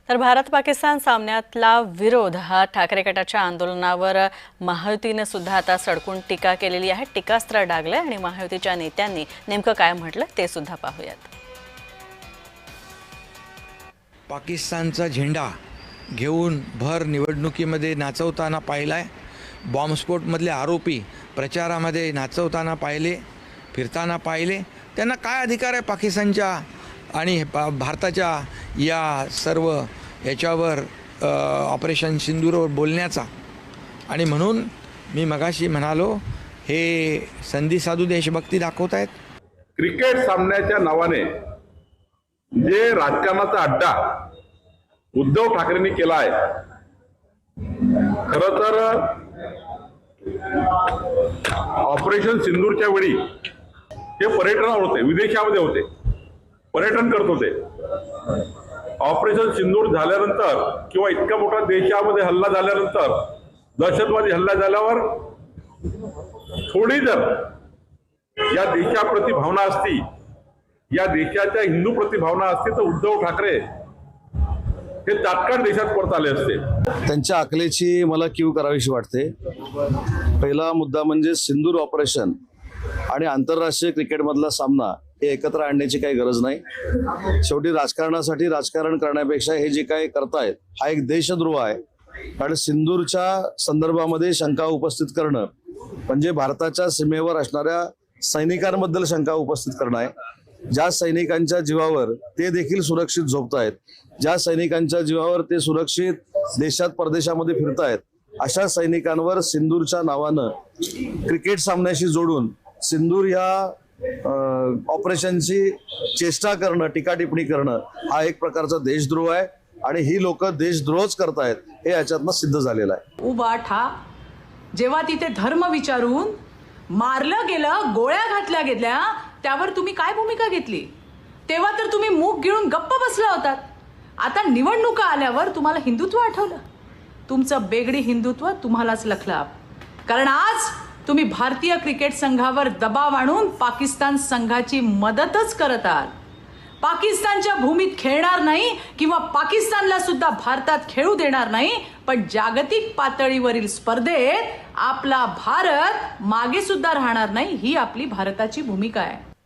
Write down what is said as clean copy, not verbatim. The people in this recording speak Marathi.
तर भारत पाकिस्तान सामन्यातला विरोध हा ठाकरे गटाच्या आंदोलनावर महायुतीने सुद्धा आता सडकून टीका केलेली आहे। टीकास्त्र डागले आणि महायुतीच्या नेत्यांनी नेमकं काय म्हटलं ते सुद्धा पाहूयात। पाकिस्तानचा झेंडा घेऊन भर निवडणुकीमध्ये नाचवताना पाहिलाय। बॉम्बस्फोटमधले आरोपी प्रचारामध्ये नाचवताना पाहिले, फिरताना पाहिले। त्यांना काय अधिकार आहे पाकिस्तानच्या आणि भारताच्या या सर्व याच्यावर ऑपरेशन सिंदूरवर बोलण्याचा? आणि म्हणून मी मगाशी म्हणालो, हे संधी साधू देशभक्ती दाखवत आहेत। क्रिकेट सामन्याच्या नावाने जे राजकारणाचा अड्डा उद्धव ठाकरेंनी केला आहे, खरं तर ऑपरेशन सिंदूरच्या वेळी हे पर्यटनावर होते, विदेशामध्ये होते, पर्यटन करत होते। ऑपरेशन सिंदूर झाल्यानंतर किंवा इतका मोठा देशामध्ये हल्ला झाल्यानंतर, दहशतवादी हल्ला झाल्यावर थोडी जर या देशाप्रती भावना असती, या देशाच्या हिंदू प्रति भावना असती, तर उद्धव ठाकरे हे तात्काळ देशात परत आले असते। त्यांच्या अकलेची मला कीव करावीशी वाटते। पहिला मुद्दा म्हणजे सिंदूर ऑपरेशन आणि आंतरराष्ट्रीय क्रिकेटमधला सामना हे एकत्र आणण्याची काही गरज नाही। शेवटी राजकारणासाठी राजकारण करण्यापेक्षा हे जे काही करतायत हा एक देशद्रोह आहे। कारण सिंदूरच्या संदर्भामध्ये शंका उपस्थित करणं म्हणजे भारताच्या सीमेवर असणाऱ्या सैनिकांबद्दल शंका उपस्थित करणं आहे। ज्या सैनिकांच्या जीवावर ते देखील सुरक्षित झोपतायत, ज्या सैनिकांच्या जीवावर ते सुरक्षित देशात परदेशामध्ये फिरतायत, अशा सैनिकांवर सिंदूरच्या नावानं क्रिकेट सामन्याशी जोडून सिंदूर या ऑपरेशनची चेष्टा करणं, टीका टिप्पणी करणं हा एक प्रकारचा देशद्रोह आहे आणि ही लोक देशद्रोहच करतायत हे याच्यातनं सिद्ध झालेलं आहे। उबाठा जेव्हा तिथे धर्म विचारून मारलं गेलं, गोळ्या घातल्या गेल्या, त्यावर तुम्ही काय भूमिका घेतली? तेव्हा तर तुम्ही मूग गिळून गप्प बसला होतात। आता निवडणुका आल्यावर तुम्हाला हिंदुत्व आठवलं। तुमचं बेगडी हिंदुत्व तुम्हालाच लखलं, कारण आज तुम्ही भारतीय क्रिकेट संघावर दबाव आणून पाकिस्तान संघाची मदतच करत आहात। पाकिस्तानच्या भूमीत खेळणार नाही किंवा पाकिस्तानला सुद्धा भारतात खेळू देणार नाही, पण जागतिक पातळीवरील स्पर्धेत आपला भारत मागे सुद्धा राहणार नाही, ही आपली भारताची भूमिका आहे।